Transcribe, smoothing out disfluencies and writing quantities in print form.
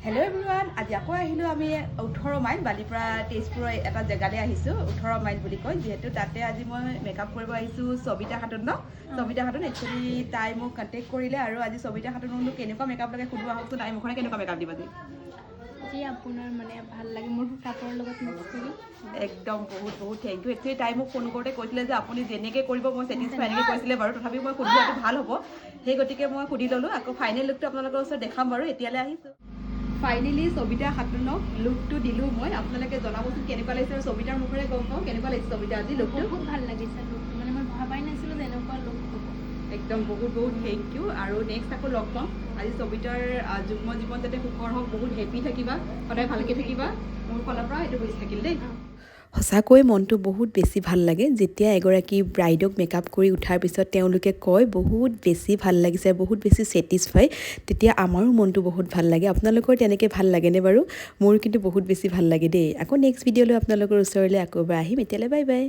Hello' everyone, আজি আকৌ আহিলোঁ আমি 18 মাইল বালিপৰা তেজপুৰৰ এটা জেগালৈ আহিছোঁ। 18 মাইল বুলি কয়, যিহেতু তাতে আজি মই মেকআপ কৰিব আহিছোঁ সবিতা খাতুন ন। সবিতা খাতুন একচুৱেলি তাই মোক কণ্টেক্ট কৰিলে আৰু আজি সবিতা খাতুনক কেনেকুৱা মেকআপ লাগে সুধো আহকচোন। তাই মুখনে কেনেকুৱা মেকআপ দিব যি আপোনাৰ মানে ভাল লাগে মোৰ কাপোৰৰ লগত মিক্স কৰি একদম বহুত থেংক ইউ। একচুৱেলি তাই মোক ফোন কৰোঁতে কৈছিলে যে আপুনি যেনেকৈ কৰিব মই ছেটিছফাই এনেকৈ কৈছিলে বাৰু, তথাপিও মই সুধি লোৱাটো ভাল হ'ব। সেই গতিকে মই সুধি ল'লোঁ। আকৌ ফাইনেল লুকটো আপোনালোকৰ ওচৰত দেখাম বাৰু। এতিয়ালৈ আহিছোঁ ফাইনেলি সবিতা খাতুনক লুকটো দিলোঁ মই। আপোনালোকে জনাবচোন কেনেকুৱা লাগিছে, আৰু সবিতাৰ মুখেৰে গম পাওঁ কেনেকুৱা লাগিছে সবিতা আজি লুকটো। বহুত ভাল লাগিছে লুকটো, মানে মই ভবাই নাছিলোঁ যে এনেকুৱা লুক হ'ব। একদম বহুত থেংক ইউ। আৰু নেক্সট আকৌ লগ পাম। আজি সবিতাৰ যুগ্ম জীৱন যাতে সুখৰ হওক, বহুত হেপী থাকিবা, সদায় ভালকৈ থাকিবা। মোৰ ফালৰ পৰা এইটো বুজি থাকিল দেই। সঁচাকৈ মনটো বহুত বেছি ভাল লাগে যেতিয়া এগৰাকী ব্ৰাইডক মেকআপ কৰি উঠাৰ পিছত তেওঁলোকে কয় বহুত বেছি ভাল লাগিছে, বহুত বেছি ছেটিছফাই, তেতিয়া আমাৰো মনটো বহুত ভাল লাগে। আপোনালোকৰ তেনেকৈ ভাল লাগেনে বাৰু? মোৰ কিন্তু বহুত বেছি ভাল লাগে দেই। আকৌ নেক্সট ভিডিঅ'লৈ আপোনালোকৰ ওচৰলৈ আকৌ এবাৰ আহিম। এতিয়ালৈ বাই বাই।